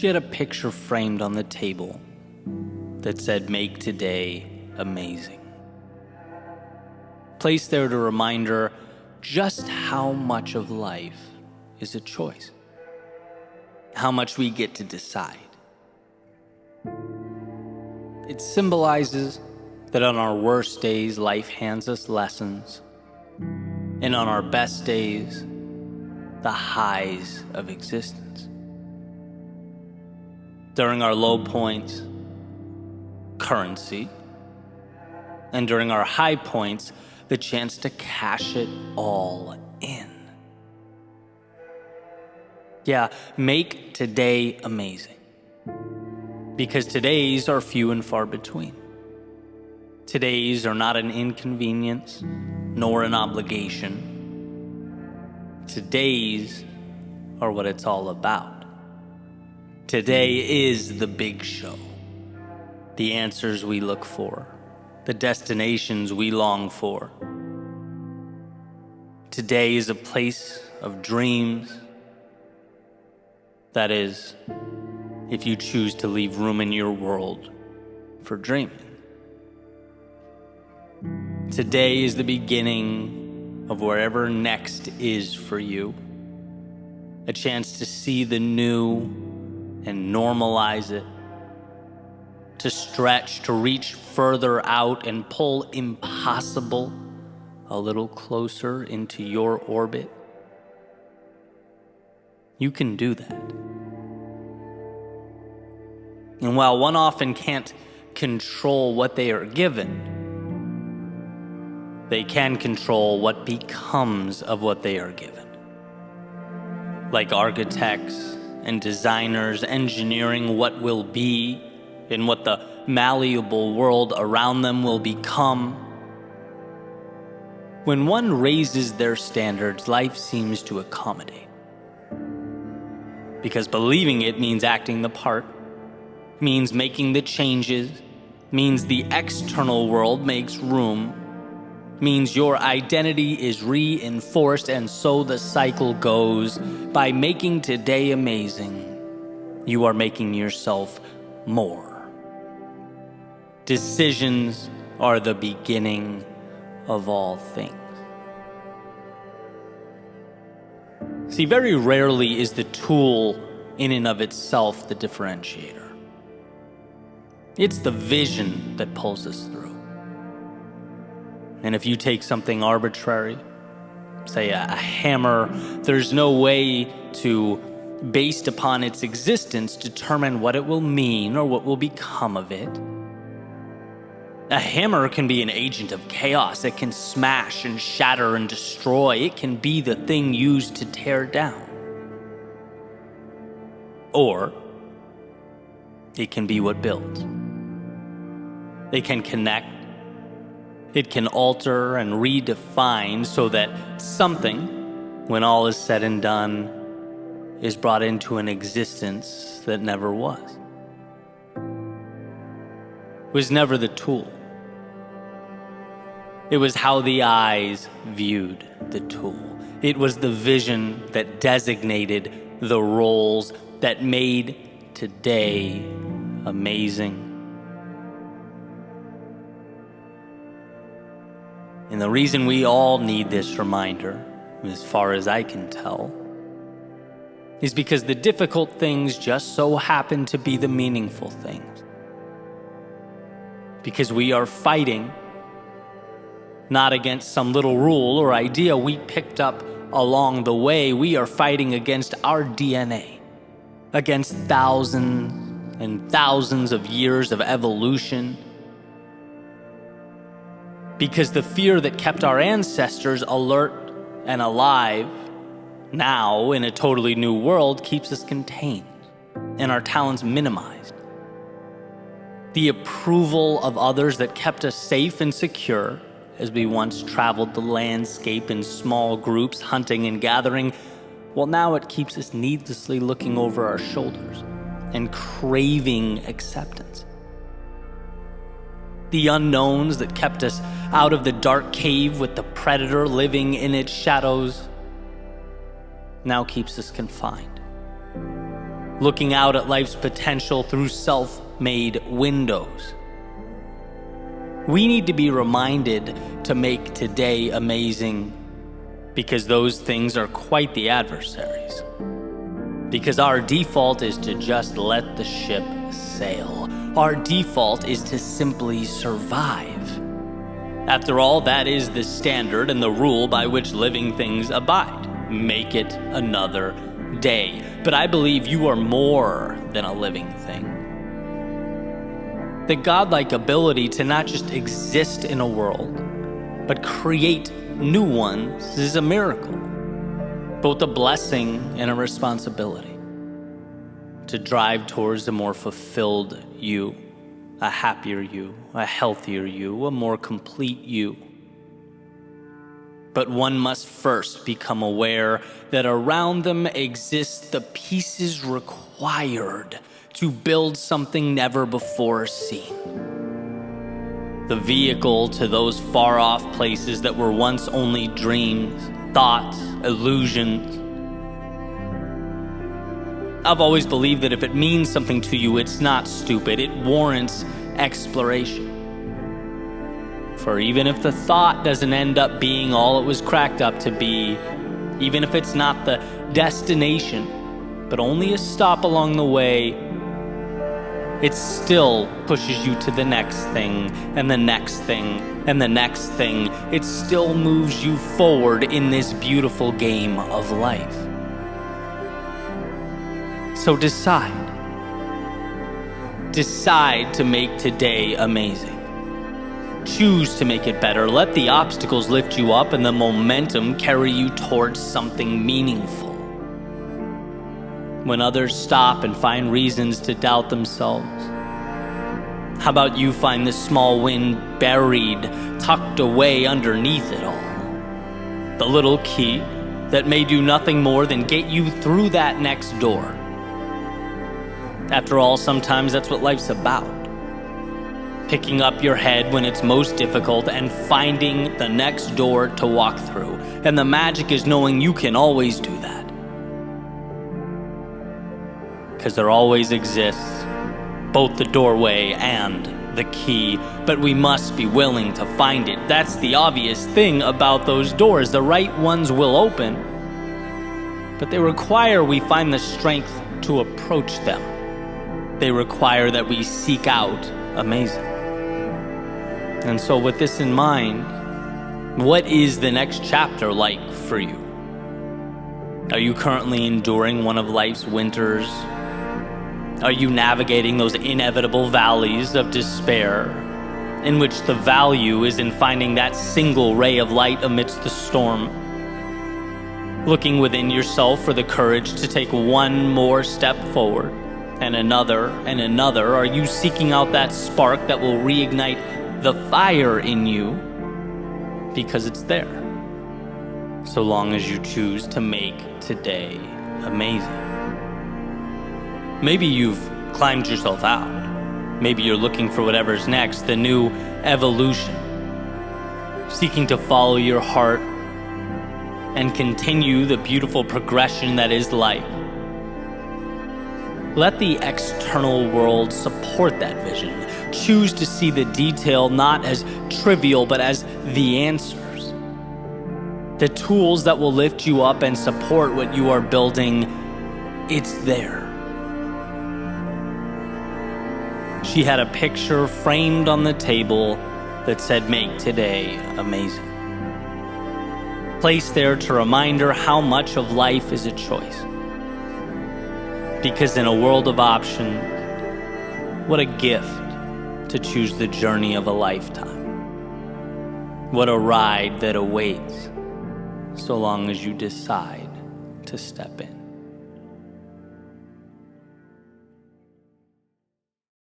she had a picture framed on the table that said, "Make today amazing." Placed there to remind her just how much of life is a choice. How much we get to decide. It symbolizes that on our worst days, life hands us lessons, and on our best days, the highs of existence. During our low points, currency, and during our high points, the chance to cash it all in. Yeah, make today amazing. Because today's are few and far between. Today's are not an inconvenience, nor an obligation. Today's are what it's all about. Today is the big show. The answers we look for. The destinations we long for. Today is a place of dreams. That is, if you choose to leave room in your world for dreaming. Today is the beginning of wherever next is for you. A chance to see the new and normalize it. To stretch, to reach further out and pull impossible a little closer into your orbit. You can do that. And while one often can't control what they are given, they can control what becomes of what they are given. Like architects and designers engineering what will be and what the malleable world around them will become. When one raises their standards, life seems to accommodate. Because believing it means acting the part, means making the changes, means the external world makes room, means your identity is reinforced, and so the cycle goes. By making today amazing, you are making yourself more. Decisions are the beginning of all things. See, very rarely is the tool in and of itself the differentiator. It's the vision that pulls us through. And if you take something arbitrary, say a hammer, there's no way to, based upon its existence, determine what it will mean or what will become of it. A hammer can be an agent of chaos. It can smash and shatter and destroy. It can be the thing used to tear down. Or it can be what builds. It can connect. It can alter and redefine so that something, when all is said and done, is brought into an existence that never was. It was never the tool. It was how the eyes viewed the tool. It was the vision that designated the roles that made today amazing. And the reason we all need this reminder, as far as I can tell, is because the difficult things just so happen to be the meaningful things. Because we are fighting not against some little rule or idea we picked up along the way. We are fighting against our DNA, against thousands and thousands of years of evolution. Because the fear that kept our ancestors alert and alive now in a totally new world keeps us contained and our talents minimized. The approval of others that kept us safe and secure as we once traveled the landscape in small groups, hunting and gathering, well, now it keeps us needlessly looking over our shoulders and craving acceptance. The unknowns that kept us out of the dark cave with the predator living in its shadows now keeps us confined. looking out at life's potential through self-made windows. We need to be reminded to make today amazing, because those things are quite the adversaries. Because our default is to just let the ship sail. Our default is to simply survive. After all, that is the standard and the rule by which living things abide. Make it another day. But I believe you are more than a living thing. The godlike ability to not just exist in a world, but create new ones is a miracle, both a blessing and a responsibility. To drive towards a more fulfilled you, a happier you, a healthier you, a more complete you. But one must first become aware that around them exist the pieces required to build something never before seen. The vehicle to those far-off places that were once only dreams, thoughts, illusions. I've always believed that if it means something to you, it's not stupid. It warrants exploration. For even if the thought doesn't end up being all it was cracked up to be, even if it's not the destination, but only a stop along the way, it still pushes you to the next thing, and the next thing, and the next thing. It still moves you forward in this beautiful game of life. So decide. Decide to make today amazing. Choose to make it better. Let the obstacles lift you up and the momentum carry you towards something meaningful. When others stop and find reasons to doubt themselves, how about you find the small win buried, tucked away underneath it all? The little key that may do nothing more than get you through that next door. After all, sometimes that's what life's about. Picking up your head when it's most difficult and finding the next door to walk through. And the magic is knowing you can always do that. Because there always exists both the doorway and the key, but we must be willing to find it. That's the obvious thing about those doors. The right ones will open, but they require we find the strength to approach them. They require that we seek out amazing. And so with this in mind, what is the next chapter like for you? Are you currently enduring one of life's winters? Are you navigating those inevitable valleys of despair, in which the value is in finding that single ray of light amidst the storm? Looking within yourself for the courage to take one more step forward, and another, and another? Are you seeking out that spark that will reignite the fire in you? Because it's there, so long as you choose to make today amazing. Maybe you've climbed yourself out. Maybe you're looking for whatever's next, the new evolution. Seeking to follow your heart and continue the beautiful progression that is life. Let the external world support that vision. Choose to see the detail not as trivial, but as the answers. The tools that will lift you up and support what you are building, it's there. She had a picture framed on the table that said, "Make today amazing." Placed there to remind her how much of life is a choice. Because in a world of options, what a gift to choose the journey of a lifetime. What a ride that awaits, so long as you decide to step in.